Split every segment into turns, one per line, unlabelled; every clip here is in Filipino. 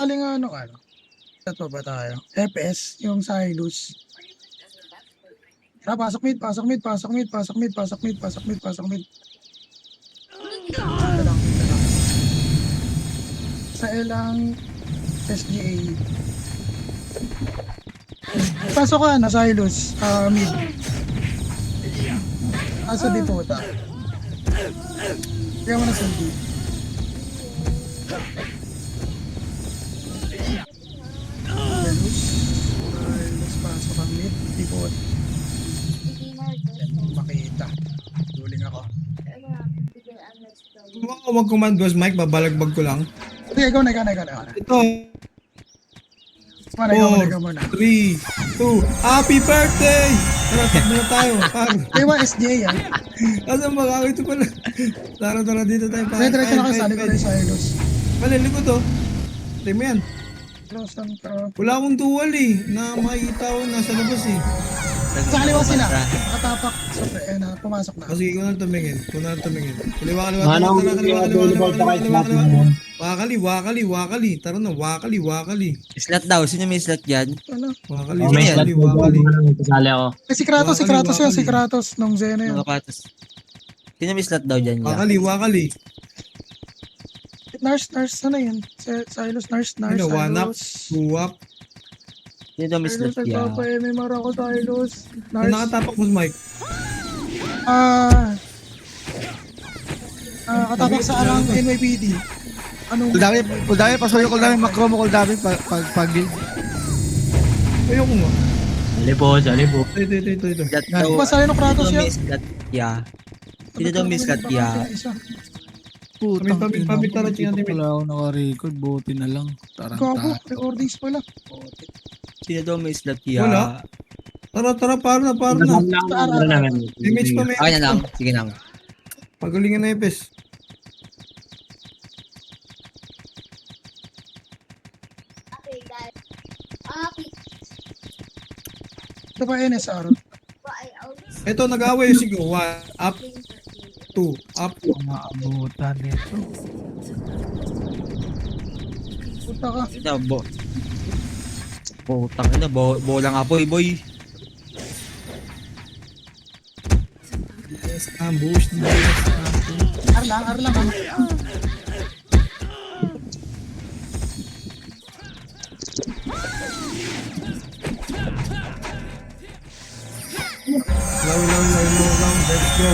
Aling ano? Ito ba tayo? FPS, yung Silus. Pasok mid, pasok mid, pasok mid, pasok mid, pasok mid, pasok mid, pasok mid. Ito lang, ito lang. Sa elang SGA. Pasok ka na, Silus. Mid. Asa dito ta? Kaya mo na sa mid. Silus, pasok ang mid. Dipot. Makita. Duling ako.
Mag-command boss Mike, babalagbag ko lang.
Sige, ikaw na.
Ito.
Ikaw muna.
3, 2, happy birthday! Tara, takbo na tayo, par.
Di ba SGA yan?
Asan ba? Ito pala. Tara, dito tayo, par.
Sige, diretso na kayo sa likod ng Silus.
Likod to. Tayo mo yan. Wala akong dual na makikita ko nasa labas
Sa kaliwa sila. Nakatapak. Pumasok na.
Kasi ikaw na tumingin. Kaliwa. Wakali. Tara na, wakali.
Slot daw. Sino may slot dyan?
Ano?
Wakali.
Si Kratos yan. Si Kratos nung Zeno yun.
Mga patos. Sino may slot daw dyan ya?
Wakali.
Nars, ano yun? Silos, Nars,
Ano, one up,
Silos.
two up.
Sino daw may
Silos,
slot ya?
nagpapa-MMR ako, Silos.
Saan
Nars.
nakatapak mo, Mike?
Katapak sa arang NYPD. Anong?
Kuldami, pasuyo kuldami, makro mo kuldami, pag-build.
Ayoko nga.
Alibo.
Ito.
Slot daw.
Masaya ng Kratos
Sino daw
yan.
may slot ya? Sino daw may slot ya?
Putang
Pamit, tara, tingnan,
Hindi pala ako naka-record, buti na lang.
Gago,
Taranta.
recordings pala.
Sino daw may slot ya?
Wala. Tara, para na. Image pa may
Okay na lang. Sige lang.
Pagalingan na Epes.
Ito pa NSR.
Ito, nag-away yung sigo. 1 up, 2 up.
Maabutan nito.
Punta ka.
Ito, Putang ina, bolang apoy, boy.
Ambush.
Ar lang.
Low. Let's go.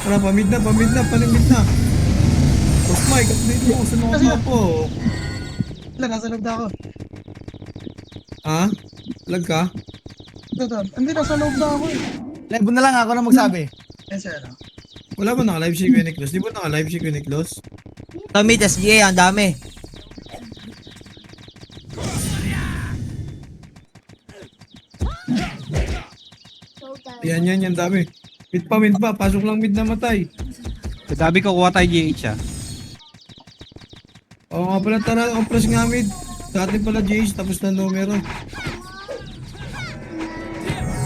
Tara, pamid na. Boss Mike, update mo. Sunod mo po.
Wala, nasa loob na ako.
Ha? Lag ka?
Ito. Hindi, nasa loob na ako eh.
Live mo na lang ako na magsabi.
Yes, sir.
Wala ba naka-live si Kuya Niklos? Di ba naka-live si Kuya Niklos?
Tommy, SGA, ang dami.
Yan, dami. Mid pa. Pasok lang mid na matay.
Sabi ko, kuha tayo GH ah.
Oo nga pala, tara, compress nga mid. Dati pala JH, tapos na numero.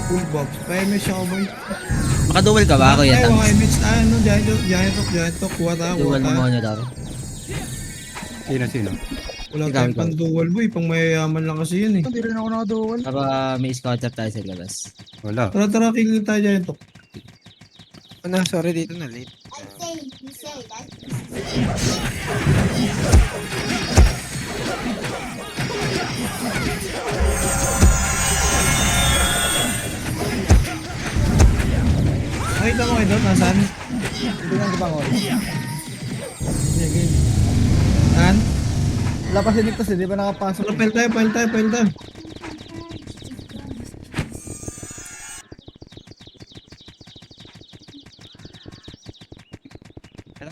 Full box. Pa-MS siya ako, boy.
Makaduel ka ba, Kuya
Ay,
Tams?
mga image na, ano, giant talk. Kuha tayo.
Duel mo muna daw.
Sino?
Wala
Ikaw,
tayong
ikaw.
pang dual, boy. Pang mayayaman lang kasi yun, eh.
Hindi rin ako nakaduwal.
Para may scout up tayo sa labas.
Wala.
Tara, kill tayo giant talk.
Ano, sorry dito na late.
Nakita mo kayo doon, nasaan?
Hindi lang kabangon.
Saan?
Wala pa siniktos, hindi pa nakapasok.
Tara, file tayo.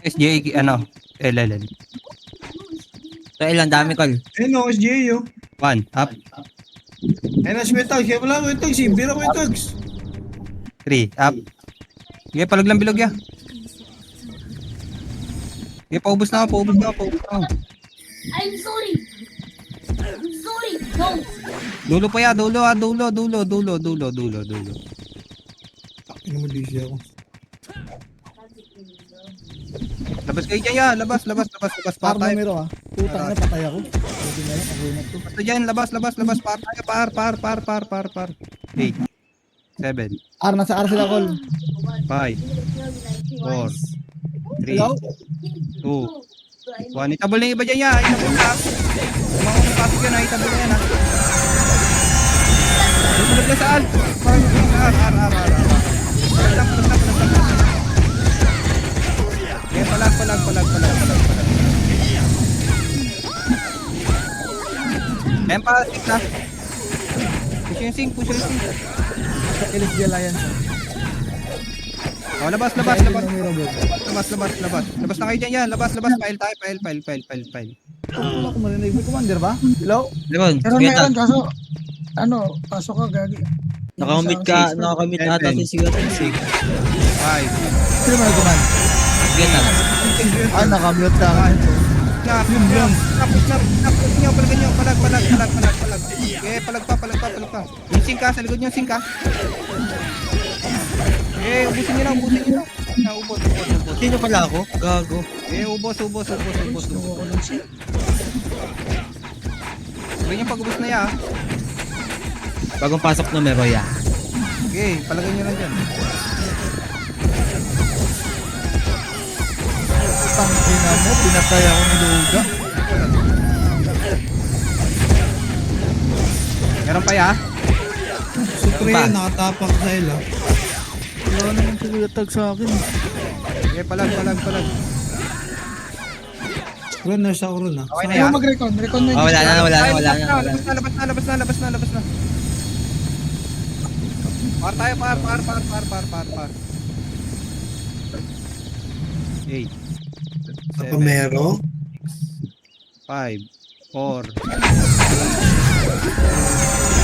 SGA, LLL.
So, ilan dami, Col?
Ayun, no, SGA, yo.
1, up.
Ayun, nasa Wetags. Kaya wala ko Wetags, eh. Bira ko Wetags.
3, up. Sige, palag lang bilog ya. Sige, paubos na ako.
I'm sorry. No.
Dulo pa ya, dulo.
Ano mo, DC ako.
Labas kayo dyan ya, labas,
Par
patay.
numero ah. Putang na, patay ako. Buti na lang, pag-unat to.
Basta dyan, labas, par. 8, 7,
R, nasa R sila, Col.
5, 4, 3,
Hello?
2, 1. Itabol na yung iba dyan ya, itabol na. Mga unang pasok yan ha, itabol na yan ha. Itabol na sa alt. R. Palag lang. Okay, palag. Empa, stick na. Push yung sink.
Sa LSD Alliance.
Oh, labas.
Numero, bro.
Labas na kayo dyan yan. Labas. File tayo. File.
Wala ko marinig. May commander ba? Hello?
Limon,
Meron,
Kuya Tams.
kaso, pasok ka, gagi.
Nakakamit ka ata si Kuya Tams, eh.
5.
Sino mo nag-command?
Kuya Tams.
Ah, nakamute ka.
Snap. Palag. Okay, palag pa. Yung sink ka, sa likod nyo sink ka. Okay, ubusin nyo na. Ubos.
Sino pala ako? Gago.
Okay, ubos. Sabi nyo pag-ubos na ya.
Bagong pasok numero ya.
Okay, palagay nyo lang dyan.
Tangina mo, pinatay ako ni Luga.
Meron pa ya?
Supreme, nakatapak sa ila.
Wala naman tumatag sa akin.
Okay, palag.
Ron, nasa ako ron ah.
Okay na
Ayaw
ya?
mag-recon. Recon na
Oh, wala na.
Labas na. Par tayo, par. 8
Pamero?
5 4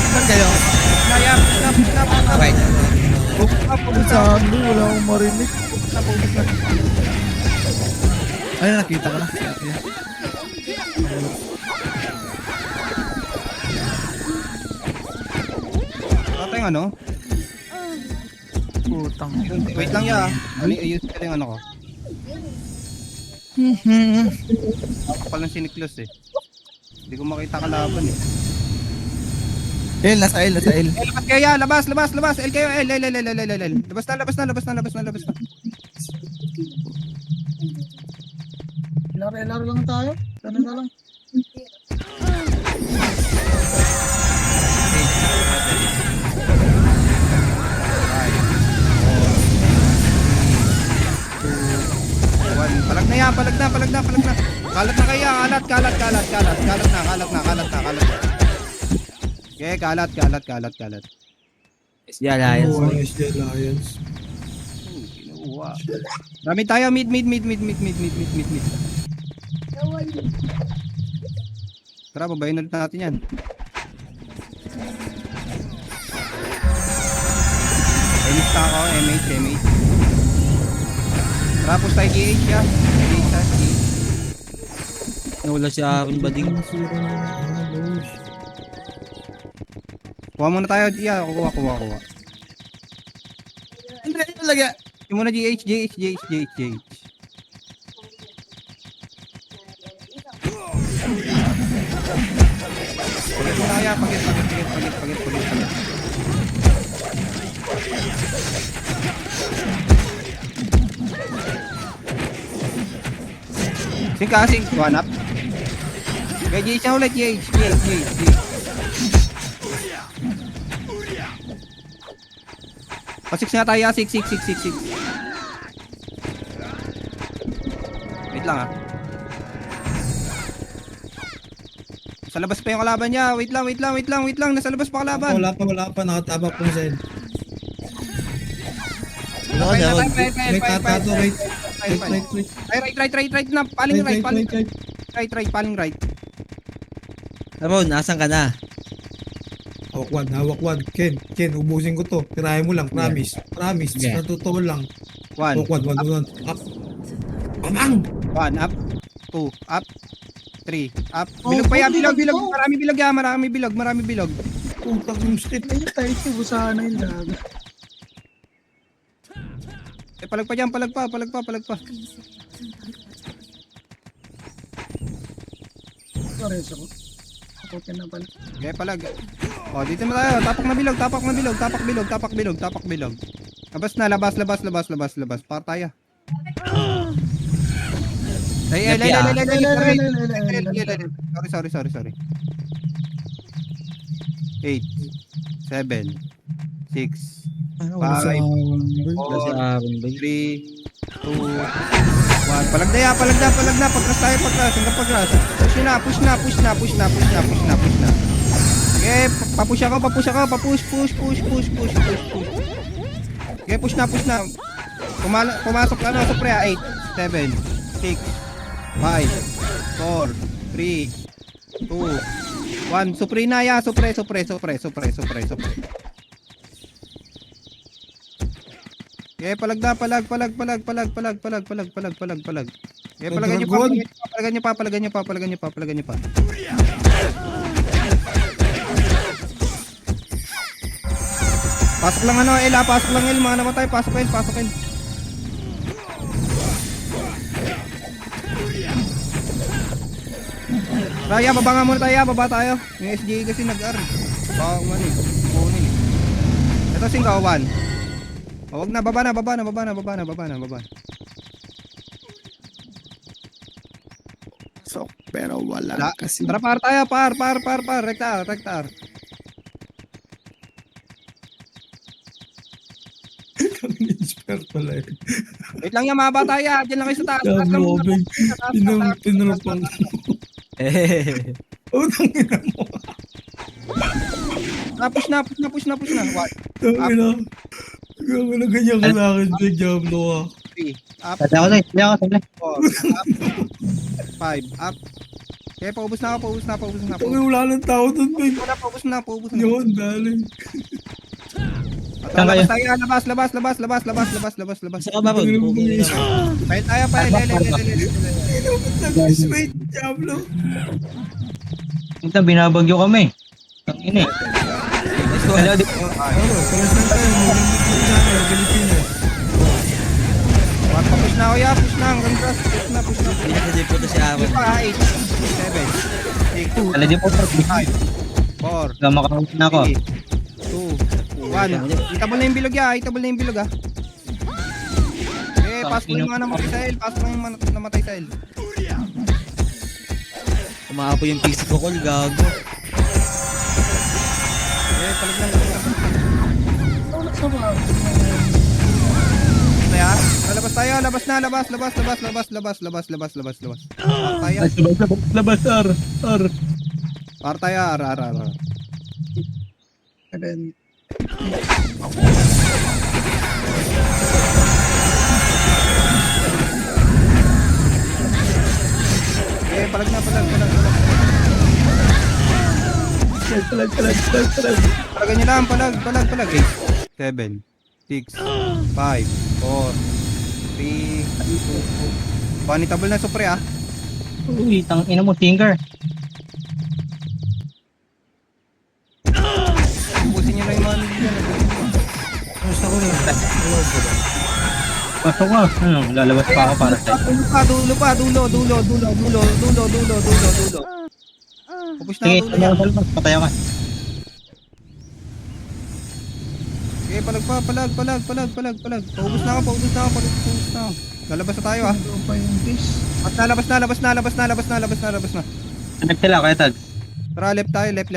Saan kayo?
Snap.
Okay.
Saan doon? Wala akong marinig. Ay, nakita ko na.
Tatay ano?
Putang.
Wait lang ya. Ayun ka yung ano ko. Ako palang siniklos eh. Hindi ko makita kalaban eh.
Nasa L.
Labas kayo ya, labas. L kayo, L. Labas na.
Laro lang tayo. Ano na lang.
Palag na yan, palag na. Kalat na kaya, kalat na. Okay, kalat.
SG Alliance.
Oo, SG Alliance.
Kinuha. Dami tayo, mid. Tara, babayin ulit natin yan. MH na ako, MH. Tara, push tayo GH ya. GH.
Nawala si akin bading.
Kuha muna tayo, yeah, kuha.
Hindi, talaga.
Yung muna GH. Pagit muna kaya, pagit. Sing, one up. Okay, GH na ulit, GH. Pa-6 nga tayo, 6. Wait lang ah. Sa labas pa yung kalaban niya. Wait lang. Nasa labas pa kalaban.
Wala pa. Nakatapak po sa ila. Wait, tato, wait.
Right na. Paling right.
Ramon, asan ka na?
Hawak one. Ken, ubusin ko to. Tirahin mo lang, promise.
Yeah.
Natutoo lang.
One.
Hawak one. Up. Pamang!
1 up. 2 up. 3 up. Bilog pa yan, bilog. Marami bilog.
Putak yung skip.
Ayun tayo. Busahan na yung laga.
Palag pa dyan, palag pa.
Pares ako. Okay na pala.
Okay, palag. O, dito na tayo. Tapak na bilog. Labas na, labas. Para tayo. Ay. Sorry. 8 7 6
Wala si akin bading.
3 2 1. Palag na. Pagkas tayo. Hanggang pagkas. Push na. Okay, papush ako. Push. Okay, push na. Pumasok na sa pre. 8 7 6 5 4 3 2 1. Supre na ya. Supre. Okay, palag. Okay, palagan niyo pa. Pasok lang El, mga namatay, pasok El. Raya, baba nga muna tayo, Yung SGA kasi nag-R. Baka kumanin. Ito singkawan. Wag na, baba na.
Pero wala
Wala.
kasi.
Tara, par tayo, par. Rektar.
Inspire pala eh.
Wait lang yan, mga bata yan. Diyan lang kayo sa taas. Taas lang muna.
Grabe. Tinarapang.
Eh.
Utang ina mo.
Push na. One,
Tangina. Grabe na ganyan ka sa akin, Big Diablo ka.
3, up,
Tata ko tayo. Hindi ako tayo.
4, up, 5, up. Okay, paubos na.
Tangina, wala nang tao doon, Big.
Paubos na.
Yun, dali.
At
Saan kayo?
labas tayo, labas.
Sa ka ba ron? Okay na naman.
Pahit tayo, pahit.
Nag-sweet, Diablo.
Ito, binabagyo kami. Ang ina eh. Hello, di
Ano, pares lang tayo. Magandang Pilipinas.
Push na, kuya. Push na. Hanggang grass. Push na.
Hindi po ito si Aaron.
8, 7, 6,
Alam din po,
4,
gamakakot na ako.
2, 1. Itabol na yung bilog ya. Eh, pasok lang yung mga namatay sa El.
Umaapo yung PC ko, Col. Gago.
Eh, palag lang.
Tulog sa mga.
Kaya, lalabas tayo. Labas. Tayo.
Labas, ar.
Par tayo, ar. Eh, palag na. Palagan nyo lang, palag. 8, 7, 6, 5, 4, 3, 2, Vanitable na supre ah.
Uy, tang ina mo, tinker.
Ubusin nyo lang yung mga nilagyan.
Basta ko na.
Pasok ka. Ano, lalabas pa ako para sa'yo.
Dulo. Pupush na,
Sige,
dulo
ano
yan.
ako sa labas, patay ako.
Okay, palag. Paubos na ako. Lalabas na tayo ah.
Doon pa yung fish.
At nalabas na.
Hanap sila, kaya tag.
Tara, left tayo. Left.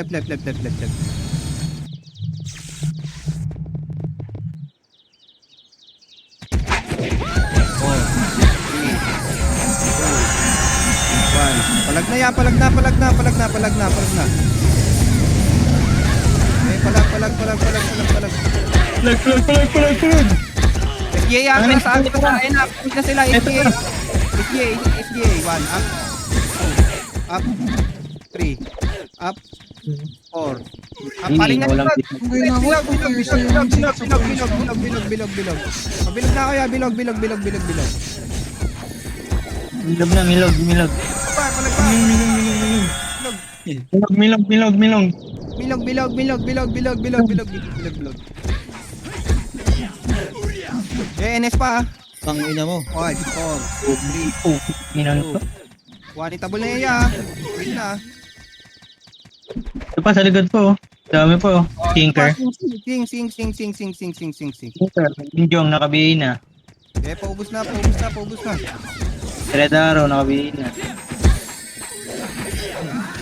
Palag na ya, palag na. Eh, palag. SGA yan, nasa akin na. Ayun na, push na sila. SGA. 1, up. 3, up. 4. Paling na
walang
bilog. Bilog. Pabilog na kaya, bilog.
Milog.
Palag pa. Bilog. Eh, NS pa ah.
Tang ina mo.
5, 4, 3,
Ina nito.
1. Itabol na yan ah. Wait na.
Ito pa sa likod po. Dami po. Tinker.
Sing.
Tinker. Hindi yung nakabihin na.
Eh, paubos na.
Red Arrow, nakabihin na.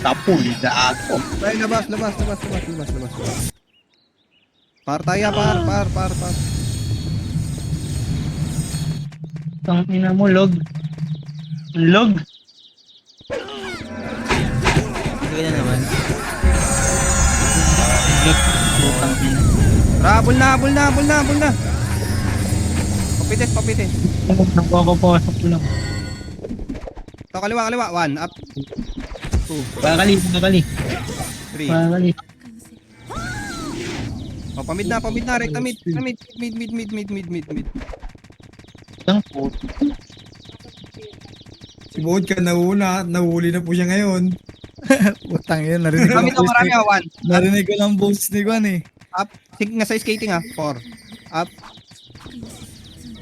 Tapul, gaako.
Ay, labas. Par tayo, par.
Tang ina mo, log. Log? Sige na naman. Log. Putang ina.
Rabol na. Papites.
Nagpapapasok ko lang.
Ito, kaliwa. 1, up. 2,
Bakali.
3.
Bakali.
Oh, pamid na. Rekta mid.
Tang puto.
Si Vodka nahuli na po siya ngayon.
Utang yun, narinig ko
Marami
lang
na, marami ah. 1.
Narinig ko lang boses ni Juan eh.
Up. Sige, nasa skating ah. 4. Up.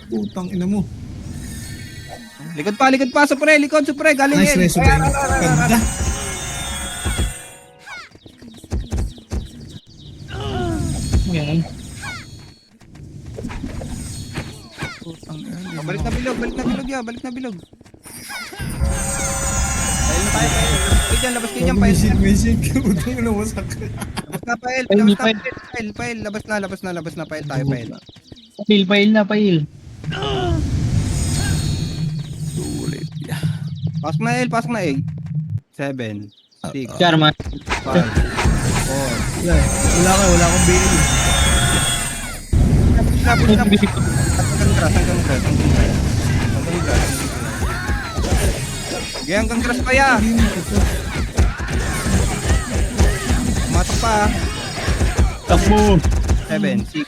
Putang ina mo.
Likod pa. Supre. Galing
Nice,
yan.
nice, Supre. Ganda.
Yan.
Utang yun.
Balik na bilog ya. Dahil na tayo, pael. Labas kayo dyan, pael.
Misik. Utang na wasak.
Labas na, pael.
Pael,
Labas na,
pael.
pael. Pael, labas na, pael tayo, pael.
Pail na, pail.
Sulit. Yeah.
Pasok na, El, pasok na, 8. 7, 6, 5, 4.
Charma.
Wala akong BL.
Push na.
Bisik ko.
Hanggang grass. Okay, hanggang grass pa ya. Matok pa.
Takbo.
7, 6,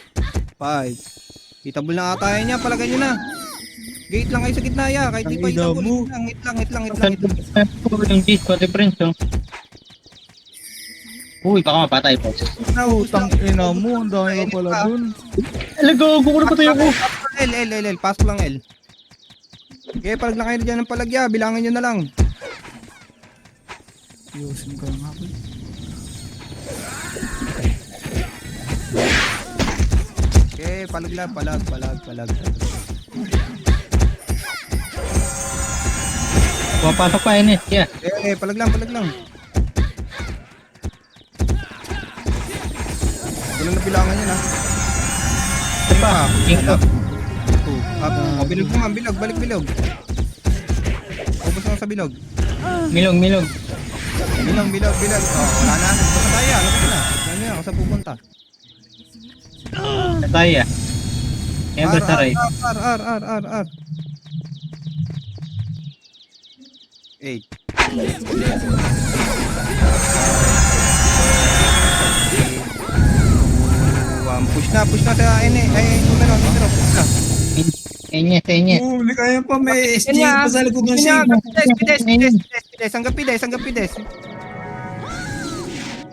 5. Itabol na ata niya, palagay niyo na. Gate lang kayo sa gitna ya, kahit di pa
Ang ina
itabol.
mo.
Hit lang.
Yung cheese, pati friends, oh. Uy, baka mapatay po.
Utang ina mo. Ang dami ka pala dun.
Alago, kukuha pa tayo ko.
L. Pasok lang L. Okay, palag na kayo dyan ng palagya, bilangin nyo na lang.
Yosin ka nga ako.
Okay, palag.
Papasok pa, Enes. Yeah.
Okay, palag lang. Wala na bilangan yun ha.
Ito pa. King up.
2, up. O, bilog naman, balik bilog. Ubus na sa bilog.
Milong.
Bilog. O, wala na. Basta tayo, alam ko na. Ano yan, saan pupunta?
Nataya. Yan ba sa right?
R. 8. Push na sa numero, push na.
Enyes.
Huli kaya pa may SG
Yan
pa sa likod ng
Yan,
save.
Pides, hanggang pides.
Miles.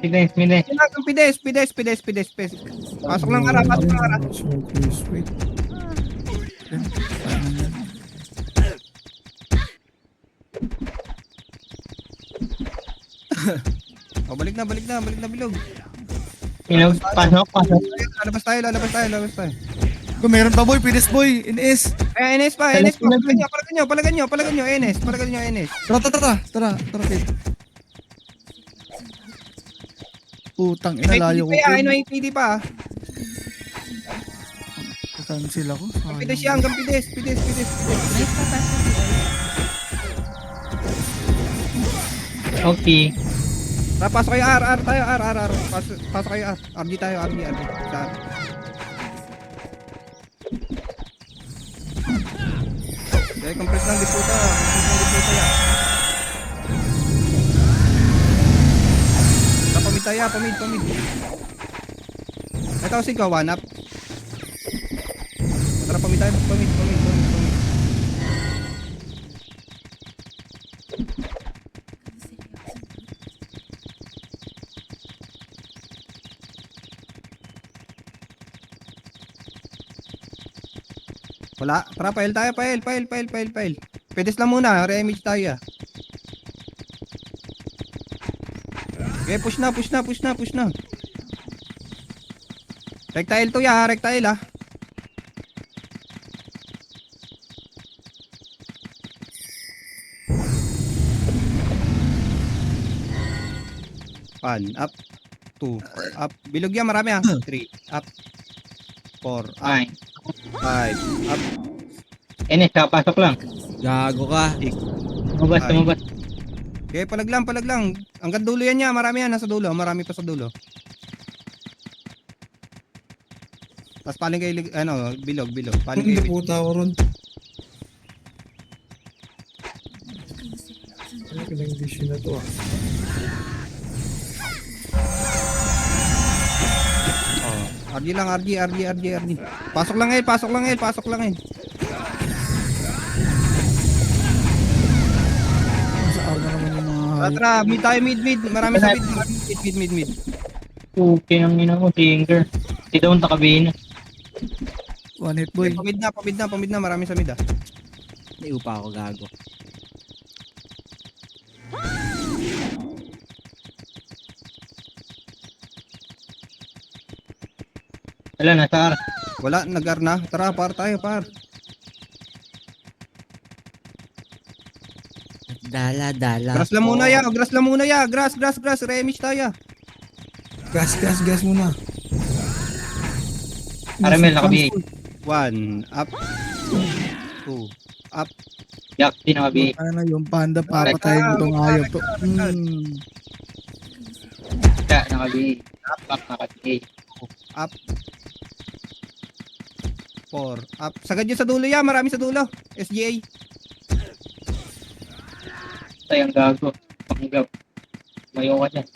Yan, hanggang pides. Pasok lang ara.
Wait.
O, balik na bilog.
Milong, pasok.
Lalabas tayo.
Kung meron pa boy, pinis boy. NS.
Enes pa. Palagan nyo, Enes.
Tara, Pete. Utang ina, layo ko.
May PD pa.
Utang sila ko.
Pides siya, hanggang pides.
Okay.
Tara, pasok kayo R tayo, R. Pasok kayo R. RG tayo, RG. Sa R. Okay, compress lang disputa ya. Pamid. Ito si one up. Tara, pamid tayo, pamid. Wala. Tara, pail tayo. Pedes lang muna. Re-image tayo. Okay, push na. Rectile to ya. Rectile ah. Pan. Up. 2. Up. Bilog yan. Marami ah. 3. Up. 4. Up.
Ay.
5. Up.
Enes, kapasok lang.
Gago ka.
Tumabas.
Okay, palag lang. Hanggang dulo yan niya. Marami yan. Nasa dulo. Marami pa sa dulo. Tapos paling kayo, bilog. Paling
Hindi
kayo.
puta ako ron. Ano kailang vision na to ah.
RG lang, RG. Pasok lang eh.
Sa R na naman yung mga...
Tara, mid tayo, mid. Marami sa mid.
Okay, ang ina mo, Tinger. Si Dawn takabina.
One hit boy.
Pamid na. Marami sa mid ah.
May upa ako, gago.
Wala, nasa R.
Wala, nag-R na. Tara, par tayo.
Dala, dala.
Grass lang muna ya, grass lang muna ya. Grass. Remix tayo.
Gas muna.
Caramel, nakabi.
1, up. 2, up.
Yak, di nakabi.
Ano yung panda, papatayin mo tong hayop to.
Ya, nakabi. Up, nakabi.
Up. 4, up. Sagad yun sa dulo ya, marami sa dulo. SGA.
Tay, ang gago. Panggap. Mayo ka dyan.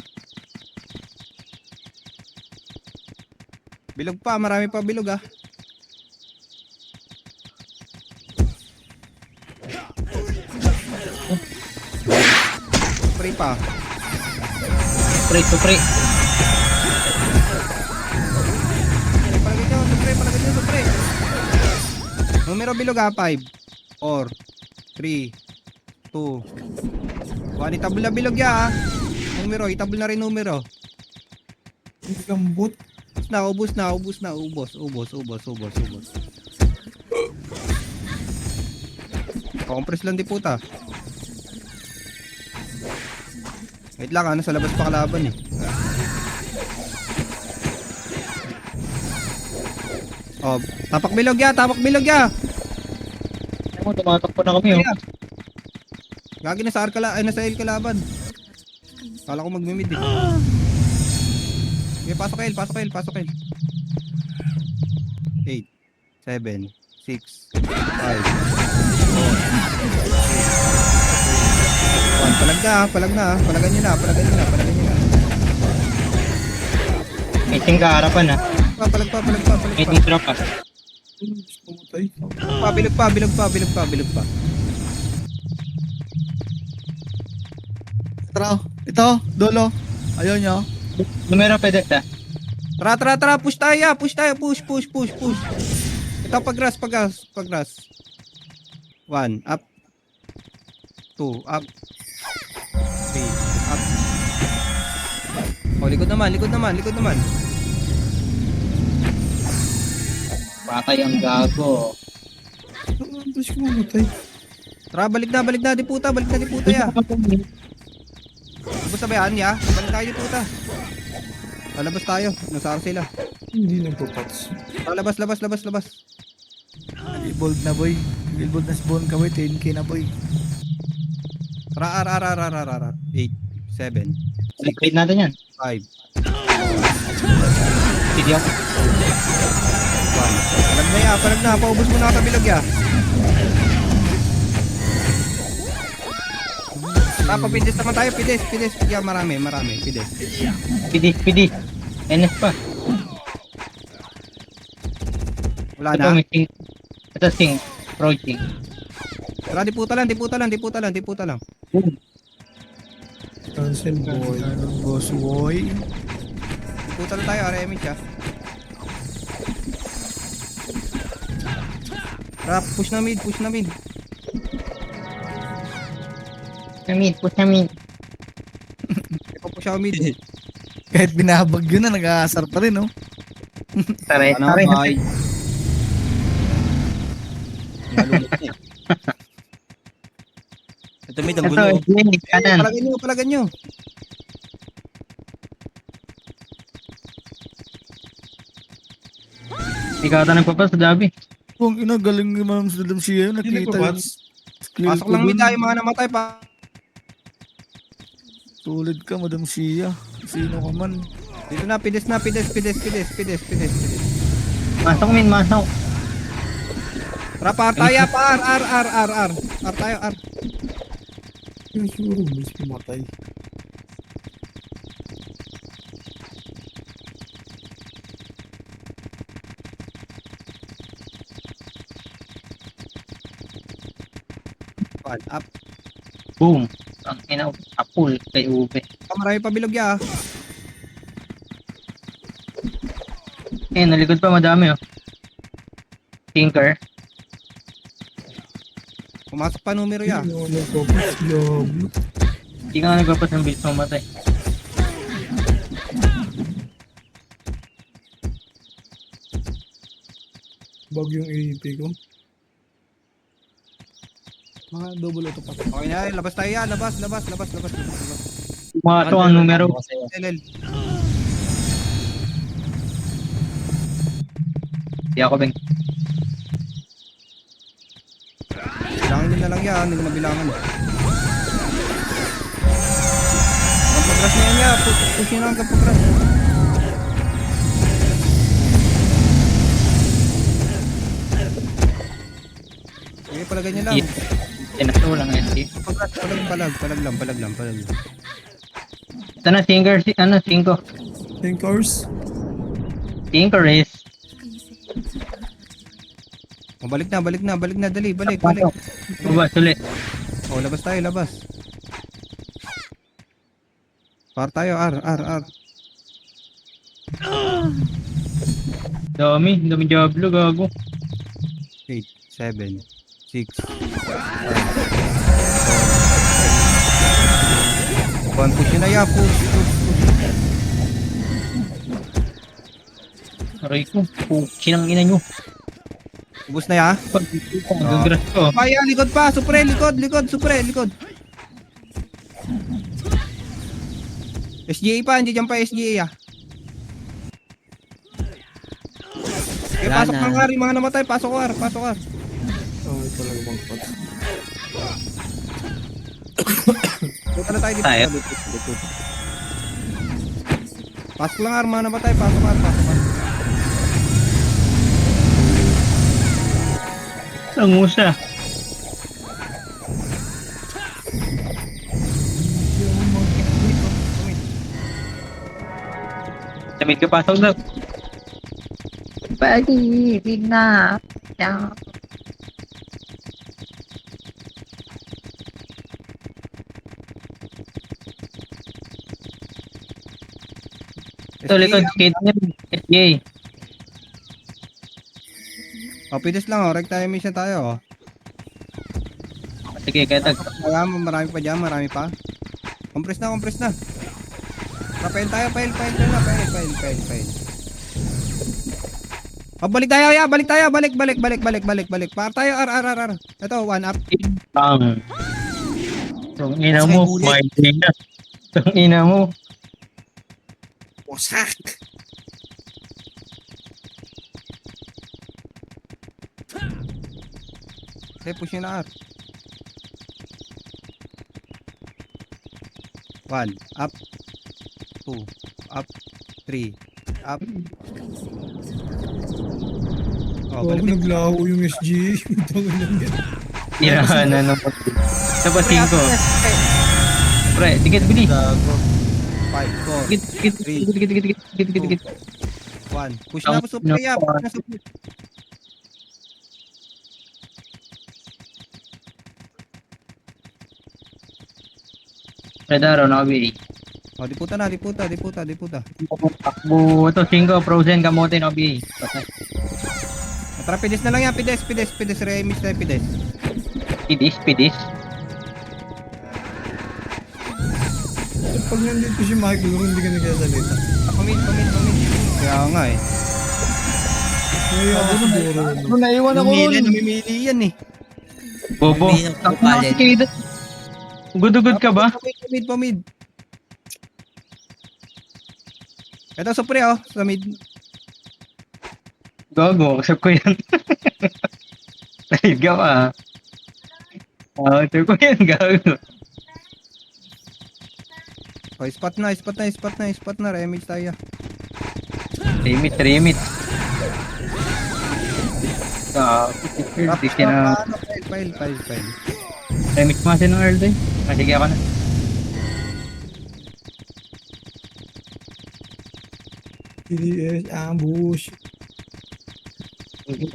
Bilog pa, marami pa bilog ah. Free pa.
Pre.
Palagay nyo, supre. Numero bilog ah, 5, 4, 3, 2, 1. Itabol na bilog ya ah. Numero, itabol na rin numero.
Gambot.
Ubus na. Compress lang di puta. Wait lang, nasa labas pa kalaban eh. Oh, tapak bilog ya.
Ano mo, tumatakbo na kami, oh.
Gagi nasa nasa L kalaban. Kala ko magmimid eh. Okay, pasok L. 8, 7, 6, 5, 4, 1. Palag na. Palagan nyo na.
Meeting ka harapan, ha.
Palag pa.
Meeting drop, ha.
Pumatay.
Bilog pa.
Tara, ito, dulo. Ayaw nyo.
Numero pwede, ha.
Tara, push tayo. Push. Ito pag-grass. 1, up. 2, up. 3, up. Oh, likod naman.
Patay ang gago.
Tapos kumamatay.
Tara, balik na, di puta ya. Ubus na ba yan, ya? Balik tayo di puta. Palabas tayo, nasaro sila.
Hindi nagpapats.
Labas.
Evolve na boy. Evolve na spawn ka boy. 10k na boy.
Tara, 8, 7,
Upgrade natin yan.
5, 1.
Video.
Palag na, paubos mo na sa bilog ya. Papides naman tayo, pides. Yeah, marami, pides.
PD. NS pa.
Wala
Ito,
na.
may sing. Ito, sing. Project.
Tara, di puta lang.
Cancel boy.
Anong boss boy?
Di puta lang tayo, RMH ya. Tara, push na mid.
Push na mid.
Push ako mid.
Kahit binabag yun na, nag-aasar pa rin, no?
Tare.
Ay. Ito mid ang
Ito,
gulo.
kanan.
Palagan nyo.
Ikaw ata nagpapas sa dabi.
Kung ina, galing yung mga Saddam siya yun.
Hindi
Nakita yun.
nagpapats.
Pasok lang mid tayo, mga namatay pa.
Tulad ka, Madam Sia. Sino ka man?
Dito na, pides.
Masok, min.
Tara, par tayo, par. R tayo, R.
Yung siguro, mas pumatay.
One, up.
Boom. Ang ina, apul kay Ube.
Marami pa bilog ya.
Nalikod pa madami, oh. Tinker.
Pumasok pa numero ya.
Yung nagpapats. Love.
Hindi ka nga nagpapas ng bilis mamatay.
Bag yung AP ko.
Mga double auto pa.
Okay na, labas tayo yan. Labas.
Mga ito ang numero.
LL.
Di ako, Beng.
Bilangin nyo na lang yan. Hindi ko mabilangan. Ang pagras na yan yan. Push nyo na ang pagras. Okay, palagay nyo lang.
Tinato lang SC.
Pagras, palag lang.
Ito na, Tinker, 5.
Thinkers.
Tinker is.
Oh, balik na, dali, balik.
Baba, sulit.
Oh, labas tayo. Par tayo, R.
Dami Diablo, gago.
8, 7, 6, 5, 4. Push na yan, push.
Aray ko, sinang ina nyo.
Ubus na yan.
Gagras ko.
Kaya, likod pa, supre, likod. SGA pa, hindi dyan pa SGA Okay,
Wala
pasok
na.
ng R, yung mga namatay, pasok R.
Ay, talaga magpat.
Punta na tayo dito.
Tayo.
Likod. Pasok lang R, mga namatay, pasok R.
Ang musa. Damit ka pasok na.
Pag-ibig na. Yeah.
Ito, likod, skate niya. SJ.
Pides lang, reg tayo mission tayo.
Sige, kaya tag.
Kaya marami pa dyan, marami pa. Compress na. Pail tayo, pail. Balik tayo, balik. Par tayo, R. Ito, 1 up.
Ang. Itong ina mo, my ina. Itong ina mo.
Wasak.
Okay, push nyo na R. 1, up. 2, up. 3, up. Oh,
Huwag
balik.
naglaho yung SG. Tangin lang yan.
Tirahan na ng pati. Tapos 5. Pre, dikit, bili.
5, 4,
Dikit.
1. Push na po supply up.
Predaro, nakabili.
Oh, diputa na.
Takbo, ito 5, frozen, kamote, nakabili. Patay.
Tara, pides na lang yan. Pides. Remix na pides.
Pidis.
Pag nandito si Michael, hindi ka nagsasalita.
Pamid. Kaya nga eh.
Kaya ako siguro.
Bro, naiwan ako ron.
Namimili yan eh.
Bobo.
Hindi na
Takbo na kasi kayo dito. Good ka ba?
Pamid. Ito, supre sa mid.
Gago, accept ko yan. Tahid ka pa. Accept ko yan, gago.
Oh, spot na. Remix tayo.
Remit. Di na.
File.
Remix mo kasi ng Earl din. Sige ako na.
TDS, ambush.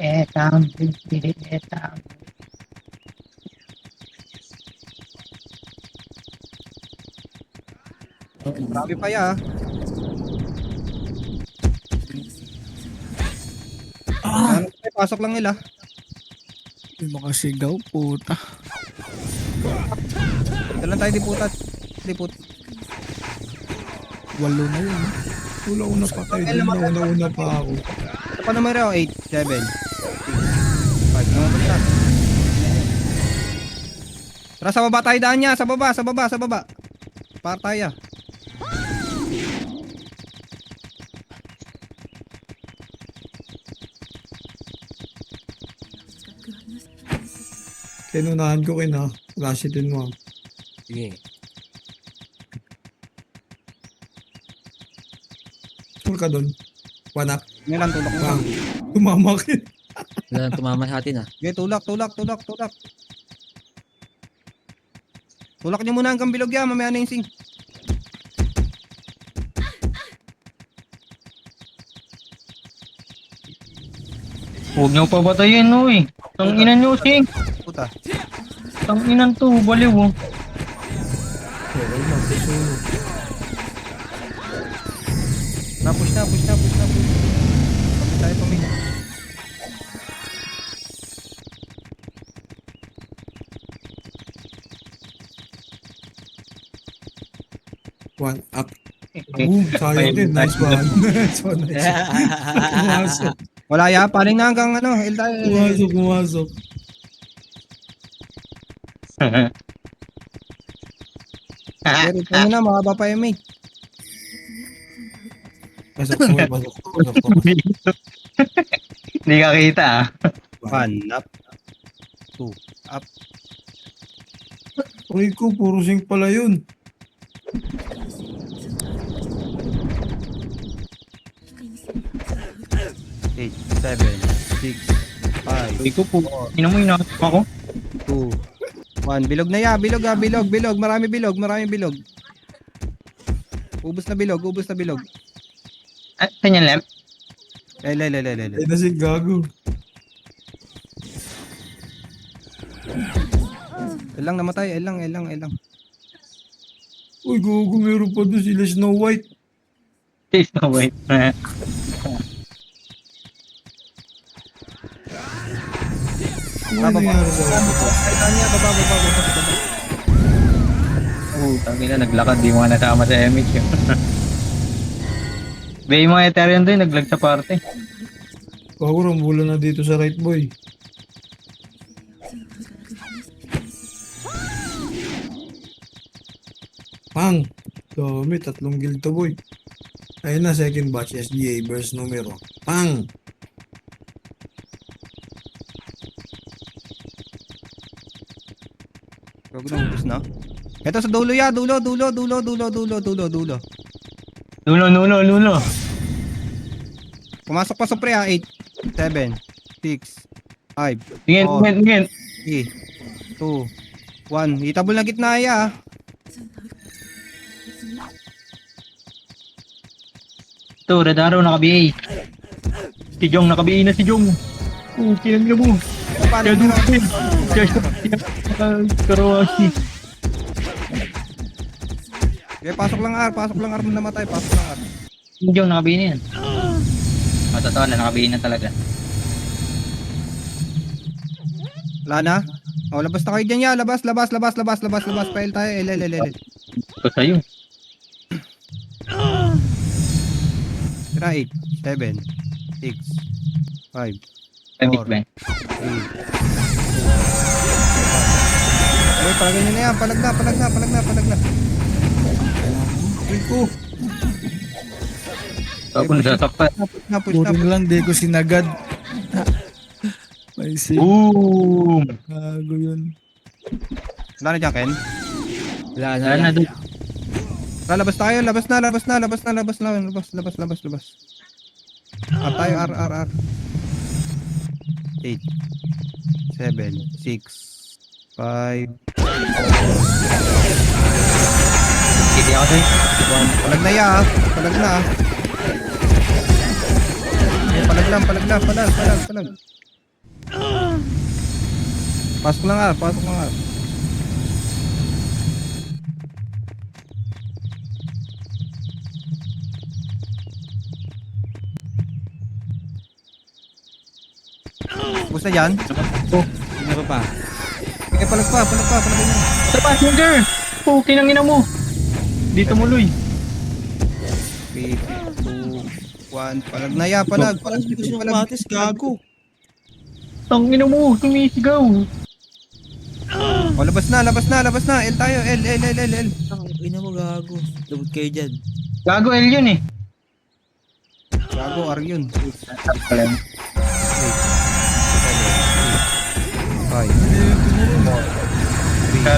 Etang.
Grabe pa ya. Pasok lang nila.
Hindi makasigaw, puta.
Ito lang tayo diput.
8 na yun.
Una pa kayo. Una pa ako.
Ito pa numero 8, 7, 6, 5. Naman pa siya. Tara sa baba tayo daan niya. Sa baba, sa baba, sa baba. Para tayo.
Kinunahan ko kayo na. Rasitin mo.
Sige.
Sure ka doon. One up.
Ngayon tulak mo.
Bang. Tumama kayo.
Wala nang tumama sa atin ah.
Okay, tulak. Tulak niyo muna hanggang bilog yan. Mamaya na yung sing.
Huwag niyo papatayin, no eh. Tang ina niyo, Sing.
Puta.
Tang inan to, baliw oh.
Okay, magsusunod.
Push na. Pamit tayo, pamit.
One up. Boom. Sayang din. Nice one. Nice one. Pumasok.
Wala ya, paling na hanggang ano, L tayo.
Pumasok.
Pero ito na, makaba pa yung mate.
Pasok.
Hindi ka kita ah.
1 up. 2 up.
Uy ko, puro sing pala yun.
Eight, 7, 6, 5,
Uy ko po. Ina mo inakot ako.
2, 1. Bilog na ya, bilog. Marami bilog. Ubus na bilog.
Ah, saan yan, Lem?
Ay na si Gago.
Elang namatay, elang.
Uy, Gago, meron pa doon sila Snow White.
Taste na wait.
Ano nangyari sa akin?
Kailan niya, baba.
Oo, tangina, naglakad. Di mo nga nasama sa MH yun. Bay, yung mga Ethereum doon, naglag sa parte.
Gago, rambulan na dito sa right, boy. Pang! Dami, 3 guild to, boy. Ayun na, second batch, SDA, verse numero. Pang!
Gago na, ubus na. Ito sa dulo ya, dulo.
Lulo.
Pumasok pa sa pre ha, 8, 7, 6, 5,
Tingin.
3, 2, 1. Itabol na gitna ya.
Ito, red arrow, naka-BA. Si Jong, naka-BA na si Jong. Oo, kinamila mo.
Paano
Kaya
mo na?
dupin. Karawashi.
Okay, pasok lang R mo namatay, pasok lang R.
Si Jong, naka-BA na yan. Totoo na, naka-BA na talaga.
Wala na? Oh, labas na kayo dyan ya. Labas. Pail tayo. L.
Ito sa'yo.
Tira 8, 7, 6, 5,
Tabit ba?
8. Okay, palagay nyo na yan. Palag na.
Uy ko!
Tapos nasasaktan.
Push
Buti
na.
na lang, di ko sinagad. May si
Boom!
Gago yun.
Wala na dyan, Ken?
Wala na.
Wala na doon.
Labas tayo. Labas. R tayo, R. 8, 7, 6, 5,
Hindi ako sa'yo.
1. Palag na ya. Palag na. Okay, palag. Pasok lang R. Bus na dyan.
Hindi pa.
Okay, palag pa. Palagay na.
Sa passenger! Puki ng ina mo! Dito mo, Luy.
3, 2, 1. Palag na ya. Palag.
Gago!
Tang ina mo, sumisigaw.
O, labas na, labas na, labas na. L tayo, L.
Ang ina mo gago. Labot kayo dyan.
Gago L yun eh.
Gago, R yun.
Pala.
5,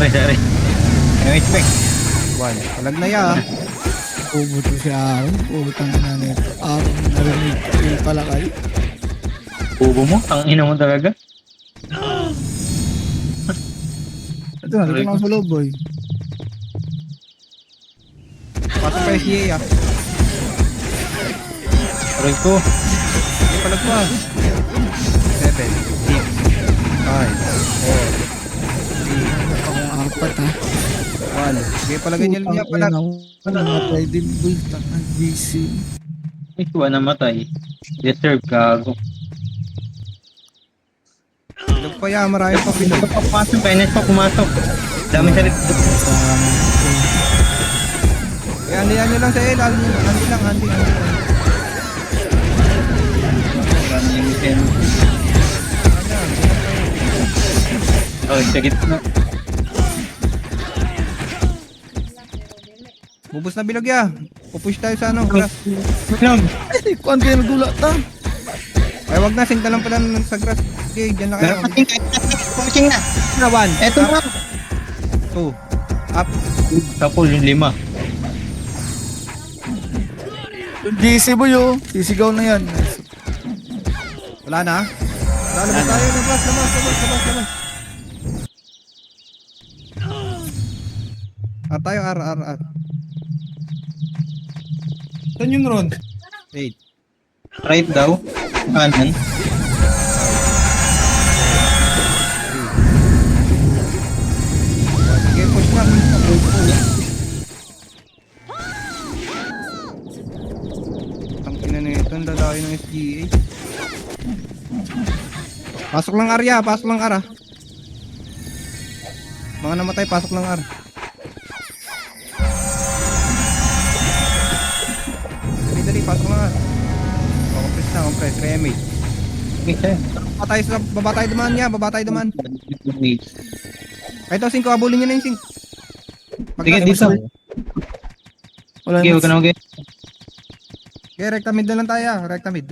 Sorry. No expect.
1. Palag na ya.
Pumunta si Aaron. Pumutang ina nito. Aaron, narinig. Yung pala kayo.
Bubo mo? Ang ina mo talaga.
Ito na, dito na ako sa loob, boy.
Pasok kayo siya, ah.
Aray ko.
Hindi palag mo, ah. 7, 6, 5, 4,
Akong apat, ha.
1. Sige, palagay niya niya palag.
Namatay din, boy. Tangan, GC.
Ito namatay. Deserve gago.
Bilog pa ya, marami pa bilog.
Pumasok, Enes pa pumasok. Dami sa likod.
Kaya andiyan nyo lang sa L. Handi lang.
Dami yung item. Oh, sa gitna.
Bubos na bilog ya. Pupush tayo sa ano, grass.
Bilog.
Ay, kuhan kayo nagdula, ta.
Ay, wag na, sing na lang pala sa grass. Okay, dyan na kayo.
Pushing na.
Na 1.
Eto na.
2. Up.
Tapos yung 5.
Yung GC, boy, oh. Sisigaw na yan.
Wala na. Lalabas tayo. Labas. Tayo, R.
Saan yun, Ron?
8.
Right daw. Kanan.
Sige, push na. Ang ina na ito, ang lalaki ng SGA. Pasok lang R, ya. Pasok lang R, ah. Mga namatay, pasok lang R. Dali, pasok lang R. Compress, remake.
Okay,
Baba tayo dumaan. Ito, 5, abulin nyo na yung 5.
Sige, dito.
Wala
Okay, huwag ka na okay.
Okay, recta mid na lang tayo. Recta mid.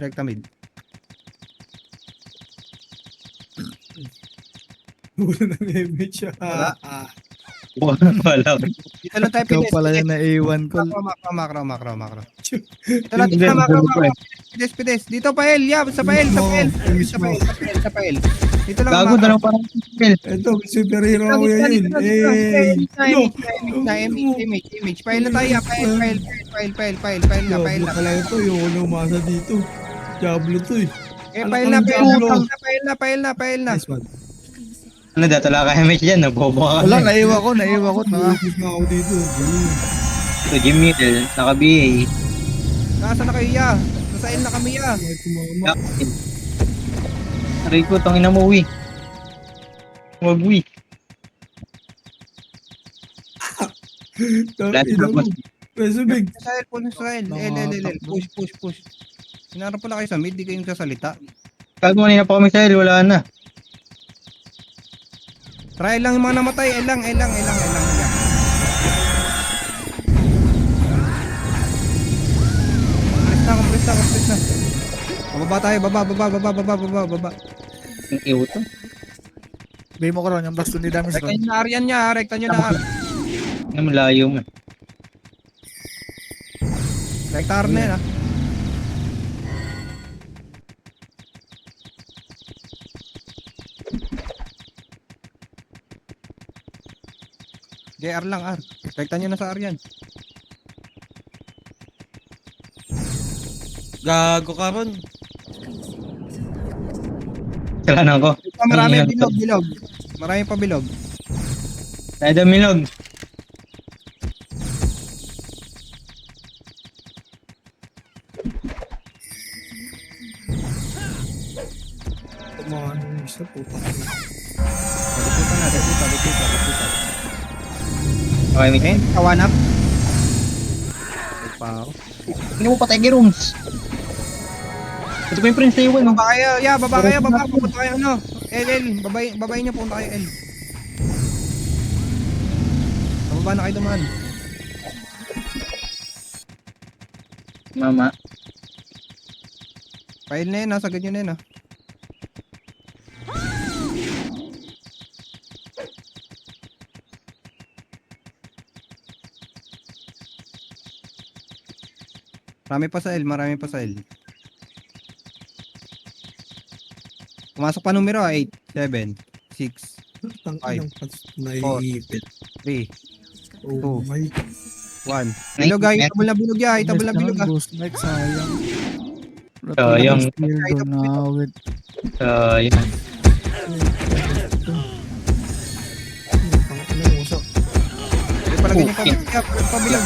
Wala na image siya.
Wala.
Dito lang tayo
Ikaw pala yan na A1 ko.
Macro. Dito lang macro. Pides. Dito pa L, yeah. Sa pa L. Dito lang
Gago, dalaw parang kill.
Ito, superhero ako yan.
Image. Pail na tayo. Pail na.
Pala ito, yung umasa dito. Diablo to eh.
Pail na.
Nice one.
Ano dito, wala ka image dyan, nabobo ka.
Wala, naiwa ko. Tanga.
Focus na ako dito.
Ito, Jimmy, naka-BA.
Nasa na kayo, ya? Nasa L na kami, ya.
May tumama.
Aray ko, tangina mo, uwi. Huwag, uwi.
Ina mo. Peso big.
Sa L. Push. Sinarap pala kayo sa mid, di kayo nagsasalita.
Kago, kanina pa kami sa'yo, wala na.
Try lang yung mga namatay. L lang. Compress na. Baba tayo. Baba.
Ang iuto.
Bay mo ko ron, yung baston ni Damis
Rekta
ron.
nyo na R yan niya. Rekta nyo na R.
Ano mo, layo mo.
Rekta R na yan, ha. JR lang, R. Rekta nyo na sa R yan.
Gago ka ron.
Kailangan ko.
Marami bilog. Marami pa bilog.
Tayo daw, Milog.
Tumahan yung isa po.
Dikutan.
Okay, may
Okay, kawan up.
Hindi mo patay kay rooms. Ito pa yung prince na iwan, no?
Baba kayo, Punta kayo, ano. L. Babay niyo, punta kayo, L. Baba na kayo dumaan.
Mama.
File na yun ha, sagad nyo na yun ha. Marami pa sa L, marami pa sa L. Pumasok pa numero 8, 7, 6,
Tang
Five.
inang naiipit.
3,
Oh my.
1. Bilog ha, itabol na bilog ya, itabol na bilog ha.
Ghost Knight, sayang.
Sayang.
Shield na awit.
Yan.
Tang inang usap.
Hindi pala ganyan pabilog.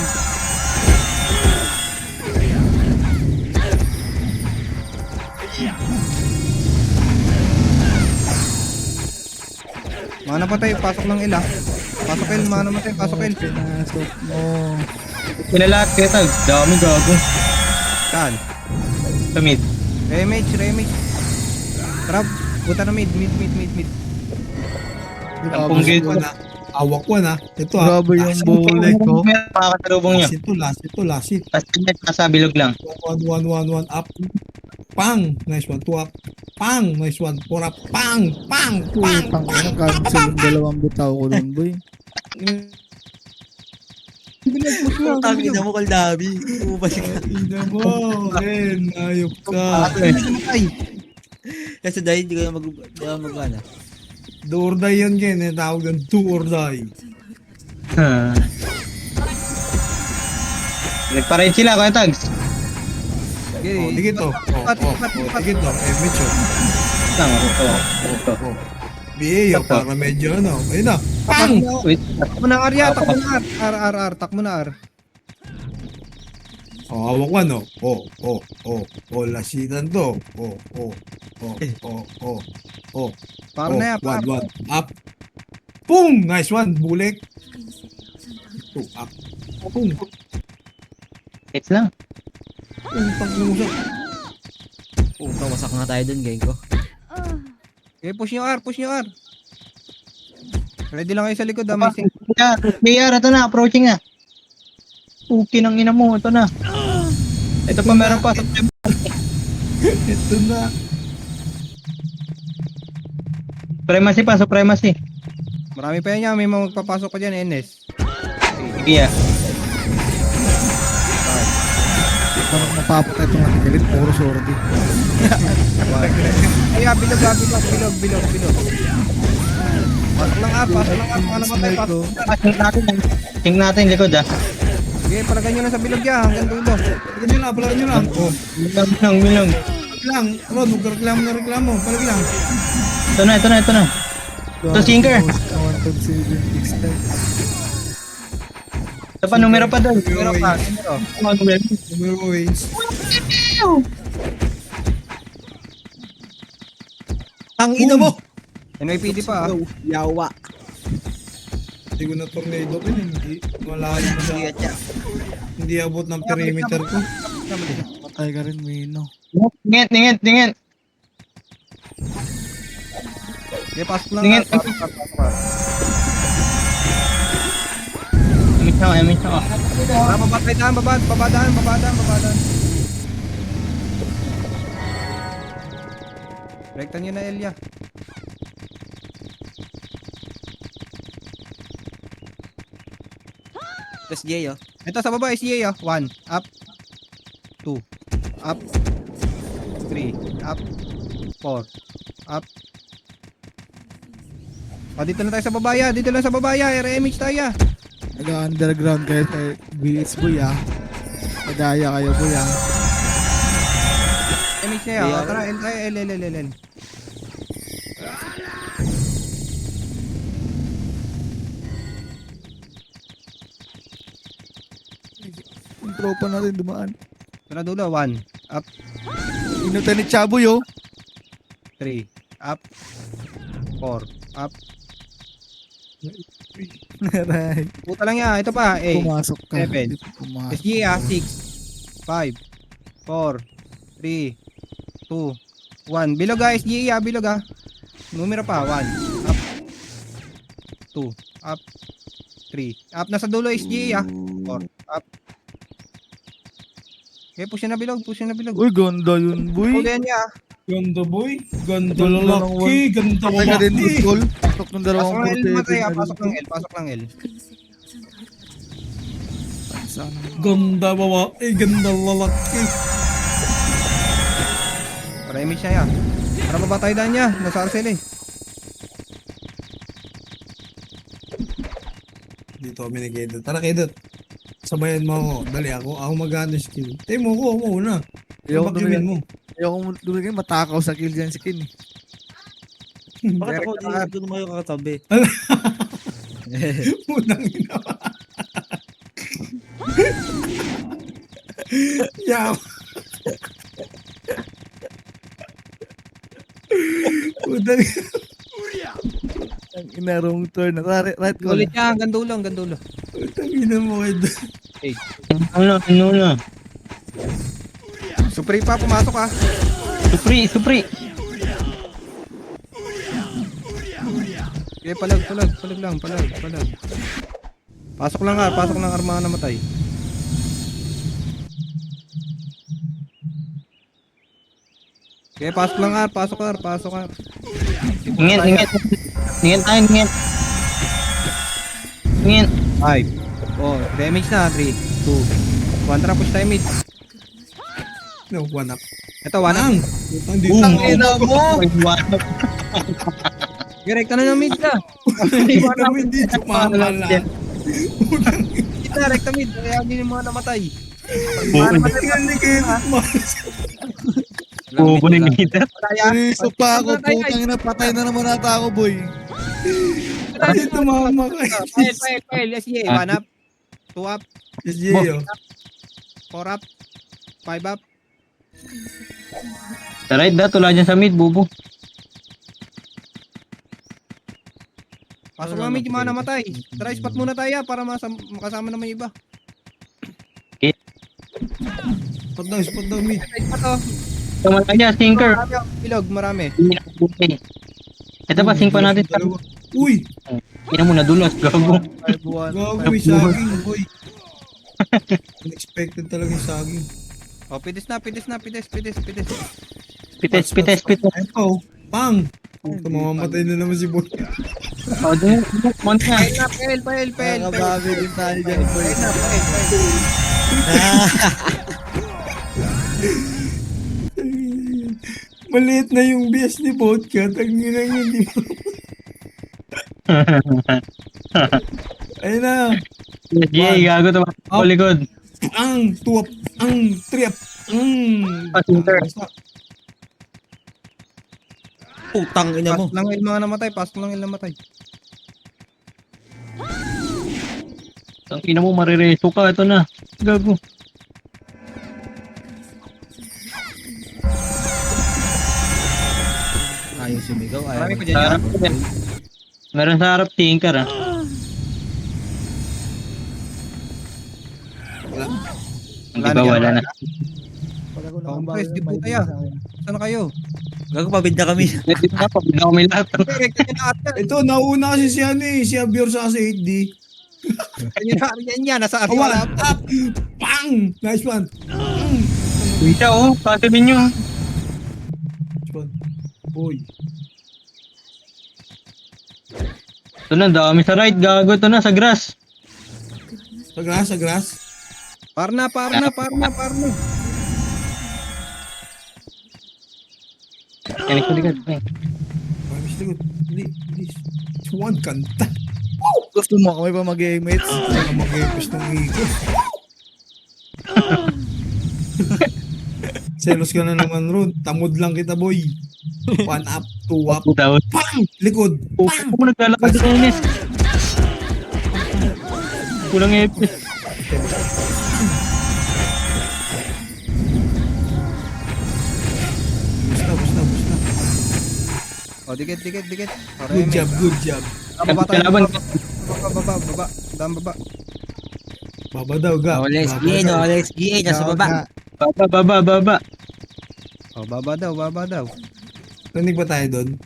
Mga napatay, pasok ng ila. Pasok L, mga namatay, pasok L.
Pinasok mo.
Kinalat kayo tag. Dami gago.
Saan?
Sa mid.
Remage. Trap, puta na mid.
Tampong gate.
Awak ko na. Ito
Grabe yung bole ko.
Makakasalubong niya.
Last it.
Tapos nasa bilog lang.
1 up. Pang. Nice one. 2 up. Pang. Nice one. 4 up. Pang.
Putang ina, cancel yung dalawang bitaw ko dun, boy.
Tangin na mo, Kaldabi. Bumalik ka.
Ina mo. Ren. Ayop ka.
Kasi dahil hindi ko na mag-ano.
Do or die yun, Ken. Tawag ng do or die.
Nagpa-raid sila, Kuya Tags.
Oh, digit to. Digit to. Mitcho.
Lang, ito.
BA, para medyo ano. Ayun na. Pang!
Wait.
Takbo na R ya, takbo na R. Takbo na R.
Oh, hawak ko ano. Lasitan to.
Para na yan, para.
1 up. Boom! Nice one. Bulik. 2 up. Boom.
Hits lang.
Pag-usap.
Puta, wasak nga tayo dun, gang ko.
Okay, push nyo R. Ready lang kayo sa likod ha, may sing.
BR, ito na. Approaching na. Puki ng ina mo. Ito na. Ito pa meron pa.
Ito na.
Supremacy.
Marami pa yan yan, may mga magpapasok pa dyan, NS.
Sige ah.
Parang napapatay itong nakagilit, puro sorty.
Ay, bilog. Pasok lang R, mga namatay, pasok.
Ting natin likod ah.
Okay, palagan nyo na sa bilog yan, hanggang dulo.
Palagan nyo lang. Oh.
Milong.
Lang. Rod, magreklamo na reklamo. Palag lang.
Ito na. Ito, sinker.
1.7
Ito pa, numero pa doon.
Numero pa.
Numero ways.
Ang ina mo!
NYPD pa ah.
Yawa.
Hindi ko na tornado ko. Malayo na sa... Hindi abot ng perimeter ko.
Patay ka rin, Mino.
Tingin.
Okay, pasok lang
Tingin.
R, pasok.
Emis na.
Babadaan. Rekta nyo na Elia.
Tapos Jay, oh.
Ito sa baba, SCA 1, up, 2, up, 3, up, 4, up. Dito na tayo sa babaya, RMH tayo.
Nag-underground kayo sa BS, boy, ah. Nagaya kayo, boy, ah.
RMH na yan, tara, L.
Yung tropa natin dumaan.
Tara dulo, 1, up,
Inutan ni Chaboy, oh.
3, up, 4, up.
Aray.
Puta lang yan, ito pa,
Pumasok ka.
7.
Hindi pa pumasok.
SGA 6, 5, 4, 3, 2, 1. Bilog ah, SGA bilog ah. Numero pa, 1, up, 2, up, 3. Up na sa dulo SGA 4. Up. Okay, push na bilog, push na bilog.
Uy, ganda yun, boy.
Ulihan niya.
Ganda boy. Ganda
Ganda ng
lalaki. Ganda
Patay ka din,
lalaki.
Tol. Pasok ng
Pasok
dalawang
ng L
porte.
namatay, pasok ng L, pasok ng L.
Sana.
Ganda babae. Ganda lalaki.
Para image niya yan. Para mabatay daan niya, nasa Arcel eh.
Dito kami ni Kedot. Tara Kedot. Sabayan mo ako. Dali ako mag-ano skill. Tayo mo ko, ako una.
Ayoko
Bakyumin mo.
Ayoko dumigay, matakaw sa kill dyan si Kin.
Bakit ako doon mo yung kakatabi?
Unang ina. Yaw. Unang
Ang inarong turn. Right ko.
Ulit niya, hanggang dulo, hanggang dulo.
ina mo Kedot.
Ano na.
Supri pa, pumasok ah.
Supri.
Okay, palag lang. Pasok lang arma namatay. Okay, pasok lang.
Ingin tayo.
5. Oh, damage na. 3, 2, 1. Tara, push time mid.
No, one up.
Ito, 1 up.
Ang! Putang dito.
Boom.
Ina mo!
Direkta na ng mid na.
Kami dito. Mamala.
Direkta mid. Kaya hindi yung mga namatay.
Tingnan ni Kedot.
Bobo ni Peter.
Seryoso pa ako, putang ina, patay na naman ata ako, boy.
Dito mamamakay.
Fail. SGA. 1 up. 2 up.
SJ, oh.
4 up. 5 up.
Right da, tula dyan sa mid, bobo.
Pasok lang mid yung mga namatay. Tara, spot muna tayo para makasama naman yung iba.
Spot daw, mid.
Spot oh.
Tama ka niya, sinker.
Marami oh. Bilog, marami.
Ito pa, sing pa natin.
Dalawa. Uy!
Ina mo nadulas, gago.
5-1.
Gago, may saging, boy. Unexpected talaga yung saging.
Oh, pides na.
Pites.
Eto, pang! Puta, mamamatay na naman si boy.
O, dun, month na.
Fail.
Nakabagay din tayo dyan, boy.
Maliit na yung bias ni Vodka. Tanginang hindi mo. Ayun na.
Yay, gago to.
Up.
Likod.
Ang tuwap. Ang triap.
Sinker.
Putang ina mo.
Pasok lang yung mga namatay.
Ang ina mo, marireso ka. Ito na. Gago.
Ayaw sumigaw.
Marami pa
Ayaw.
dyan
Sa
yan.
harap yan. Meron sa harap, tinker ah. Hindi ba wala na?
Oh, guys, di po tayo. Saan na kayo?
Gago, pabid na kami.
Hindi na, pabig na kami lahat.
Direkta nyo na ata.
Ito, nauna kasi si ano eh. Si Abior sa 8D.
Yan yan, nasa
One
Ariola.
up. Pang! Nice one.
Isa oh, patuloy nyo.
Nice one. Boy.
Ito na, dami sa right. Gago, ito na, sa grass.
Sa grass.
Par na.
Yan, ito likod.
Promise likod. Please. One kanta.
Gusto mo kami pa mag-mates?
Saka mag-epis ng ego. Selos ka na naman, Ron. Tamod lang kita, boy. One up, two up.
Tapos,
Pang! Likod.
kung mo naglalakad sa unis. Kulang epis.
Basta.
Oh, dikit.
Good job.
Baba tayo.
Kalaban.
Baba. Dam baba.
Baba daw, ga.
Alex GA, nasa baba.
Baba.
Oh, baba daw.
Nanig ba tayo doon?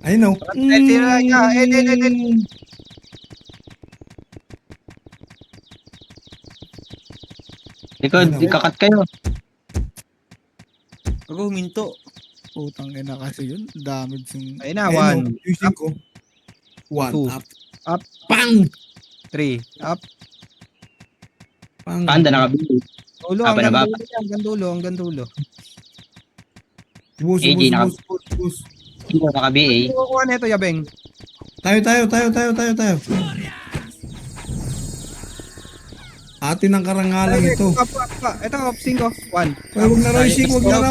I know.
Tira ka.
Likod, ikakat kayo.
Ako huminto.
Putang ina kasi yun. Damage yung...
Ayun na,
Ayun,
1,
using ko. 1
Two.
up.
Up.
Pang!
3, up.
Pang!
Panda naka-BA.
Dulo,
Aba na
hanggang
ba?
dulo, hanggang dulo, hanggang dulo.
Bus,
AJ,
bus, bus, bus.
Hindi naka-BA.
Ano kukuha nito, Yabeng?
Tayo. Atin ang karangalan ito.
Up. Ito, up, 5, 1.
Ay, wag na rising, wag na.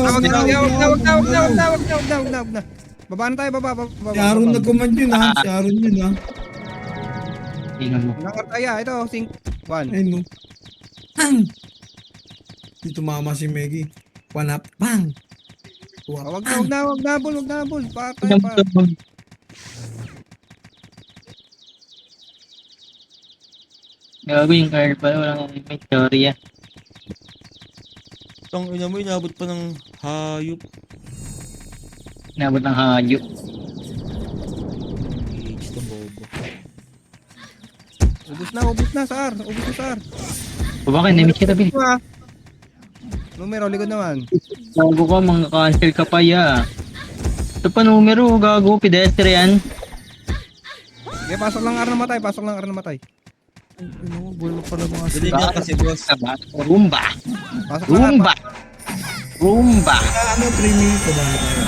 Baba na tayo, baba.
Si Aaron nag-command yun ha. Si Aaron yun ha.
Tingnan mo.
Nakataya, ito, 5, 1.
Ayun no. Pang! Di tumama si Meggy. 1 up. Pang!
Wag na, bul. Patay pa.
Gago yung Earl pala, walang may teorya.
Tang ina mo, inabot pa ng hayop.
Nabot ng hayop.
Age to bobo.
Ubus na, Sar.
Bakit, nami kita bin.
Numero, likod naman.
Gago ka, mga cancel ka pa ya. Ito pa numero, gago, pedestrian.
Okay, pasok lang ar na matay.
Ano mo, bulo pala mga
Dali nga kasi boss.
Rumba.
Pasok lang ar.
Rumba.
Ano, 3 minutes pa ba na tayo?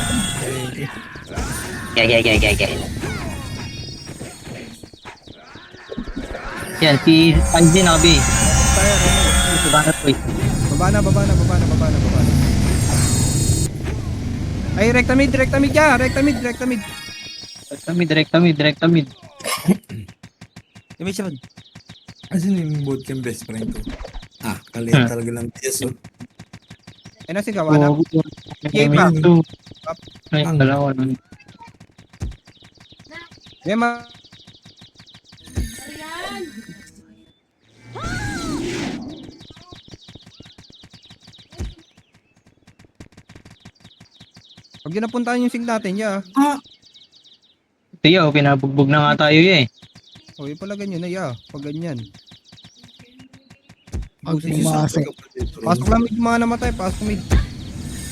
Gaya. Yan, si Andy nakabi.
Tayo,
Si Banat Boy.
baba na. Ay, rekta mid ya. Rekta mid.
Direkta mid.
May siya man.
Asan yung bootcamp best friend ko? Kalihan talaga ng PS oh.
Ay, nasi gawa na.
Okay,
pa.
Ay, dalawa nun.
Yema. Pag ginapuntahan yung sing natin, ya.
Ito yaw, pinabugbog na nga tayo eh.
O, yun pala ganyan na, ya. Pag ganyan.
Pag pumasok.
Pasok lang mid mga namatay, pasok mid.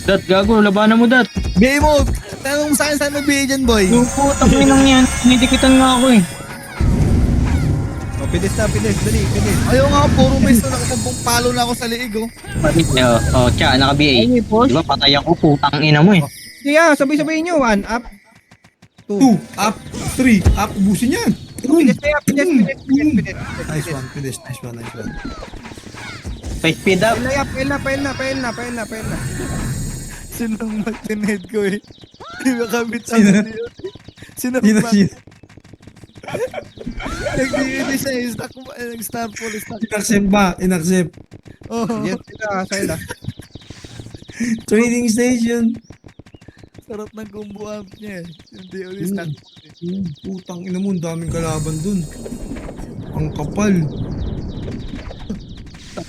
Dat, gago, labanan mo dat.
BA mo! Tanong mo sa akin saan mag-BA dyan, boy?
Yung putang inang yan, nitikitan nga ako eh.
O, pilis. Dali.
Ayaw nga, puro miss na nakapumpong palo na ako sa liig, oh.
Tsa, naka-BA. Diba, patay ako, putang ina mo eh.
Sige, ya, sabay-sabayin nyo. 1 up. 2.
2 up, 3 up, ubusin yan.
Pilis.
Nice one, finish. Nice one.
By speed up.
Pail na.
Sinong magtinid ko, eh. Di ba kabit sa
Sino?
akin yun? Sinong
Sino?
nag-DD siya, eh. Nag-star full, stuck.
Inaccept.
Oh,
Yan sila, sila.
Trading station.
sarap ng combo up niya, eh. Yung DOD stuck.
Putang ina mo, ang daming kalaban dun. Ang kapal.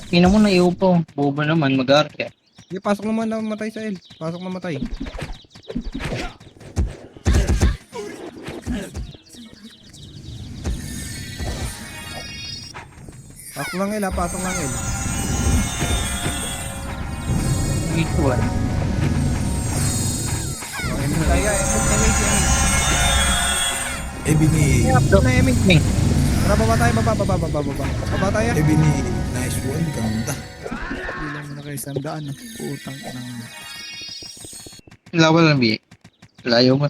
Ina mo na iyo po. Bobo naman, mag-arke.
Sige, pasok naman na matay sa L. Pasok na matay. Pasok lang L, pasok lang L.
Ito ah.
Kaya,
Ebony.
Tara, baba tayo, baba tayo.
Ebony. Nice one, ganda.
Bilang mo na kayo sandaan, ah. Putang inang.
Lawal lang, B. Layo mo.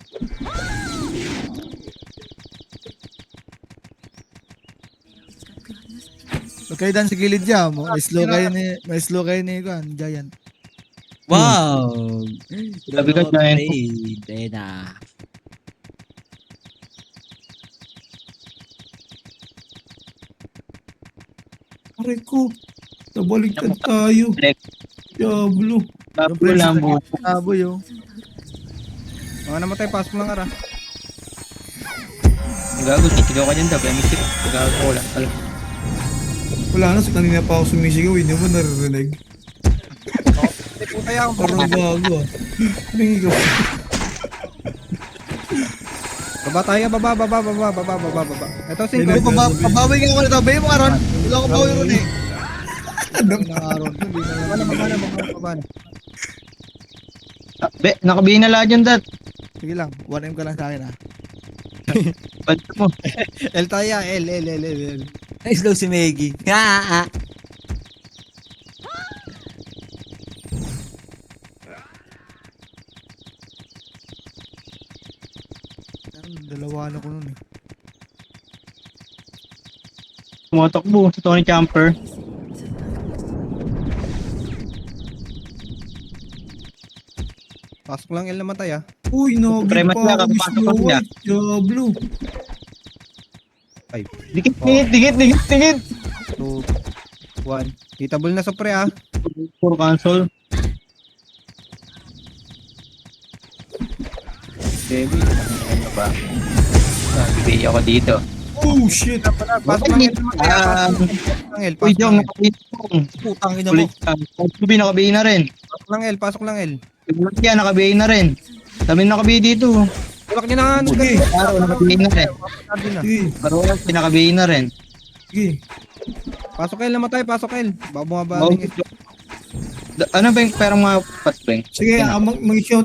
Huwag kayo dan sa gilid dyan, mo. May slow kayo ni Juan, Giant.
Wow!
Sabi ka, Giant.
Ayun na.
Aray ko. Nabaliktad tayo. Diablo.
Tapos lang, buo.
Aboy, oh.
Mga namatay, pasok lang ara.
Gago, sisigaw ka dyan, dab. Gago ko lang. Alam.
Wala na, sa kanina pa ako sumisigaw. Hindi mo naririnig.
Kaya akong
Parang bago ah. Humingi ka.
baba tayo, baba. Ito, 5.
Pabaway nga ako nito. Bay mo, Aaron. Wala ko power ron, eh.
Ano?
Ng Aaron. Hindi
Baba na.
Be, naka-BA na lahat yun, Dat.
Sige lang, 1M ka lang sa akin ha.
Balik mo.
L tayo, L.
Nice daw si Meggy. Ah.
Dalawa na ko nun eh.
Tumatakbo sa Tony Champer.
Pasok lang L na matay ah.
Uy, no,
Suprema
pa
siya,
ako ni
kapapasok
Snow
pa siya.
White. Diablo.
Dikit.
2, 1. Hitable na Supre ah.
For cancel. Baby, ano ba? Bibigay ako dito.
Oh, shit.
Pasok lang L na matay ah.
Uy, Jong,
Pasok
Putang ina mo.
Subi, naka-BA na rin.
pasok lang L.
Yan, naka-BA na rin. Dami naka-BA dito.
Tulak niya na nga. Ano
Sige.
Araw, naka-BA na rin.
Sige.
Parang pinaka-BA na rin.
Sige.
Pasok L na matay, pasok L. Bumabalik.
Ano ba yung perang mga patspring?
Sige,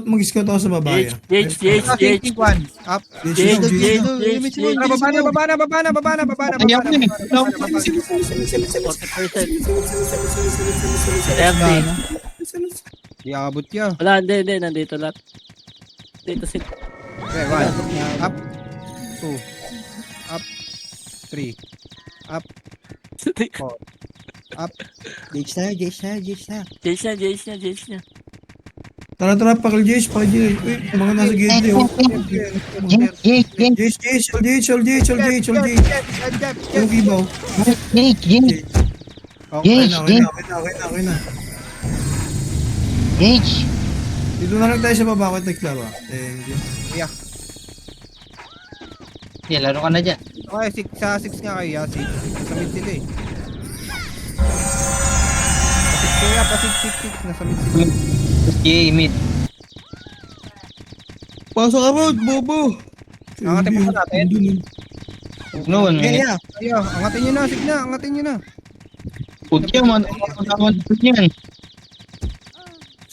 mag-scout ako sa babae.
Jage.
1. Up. Baba na.
Ayaw ko yun eh.
30.
Iabot niya.
Wala, hindi. Nandito lahat. Dito si...
Okay, 1. Up. 2. Up. 3. Up. Up.
Jage na.
Jage na.
Tara, pakil Jace. Uy, mga nasa gate oh. Jace. Yung kibaw.
Okay.
Okay na. Dito na lang tayo sa baba ko. Text ba? Thank you.
Yeah, laro ka na dyan.
Okay, sa 6 nga kayo, ya. 6. Nasa mid sila eh. Pa 6. Nasa mid sila.
Yay, mid.
Pasok ka, Rod, bobo.
Angatin mo pa natin.
Noon,
Yeah.
Ayo, angatin nyo na. Sig na, angatin nyo na.
Putya, man yan.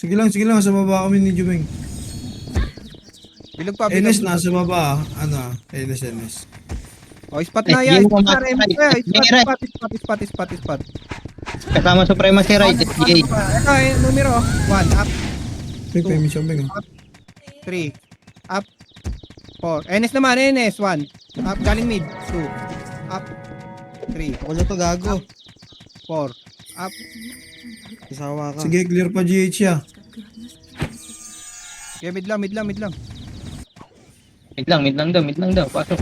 Sige lang, sa baba kami ni Jumeng.
Bilog pa.
NS nasa baba, NS.
Oh, spot na yan. Spot.
Kasama Suprema si Rai. Yay.
Ito, numero. 1, up.
May payment siya, Jumeng.
3, up. 4. NS naman, NS. 1. Up, galing mid. 2. Up. 3.
Ako na to gago.
4. Up.
Isawa ka.
Sige, clear pa GH siya.
Okay, mid lang.
Mid lang daw. Pasok.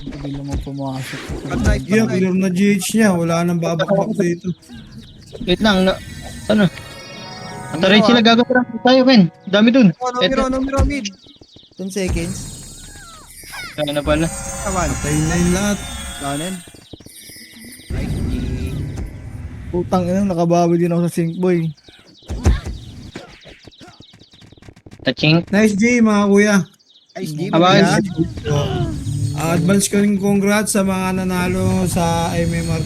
Hindi naman pumasok.
Yeah, clear na GH niya. Wala nang babakbak dito.
Wait lang. Ano? Taray sila gagawin tayo, Ken. Dami dun.
Numero, mid.
10 seconds.
Kaya na pala.
1.
Tayo na yung lahat.
Ganon.
Putang ina, nakabawi din ako sa Sync Boy.
Touching.
Nice G, mga kuya.
Ice G.
Abangan.
Advance ko rin congrats sa mga nanalo sa MMR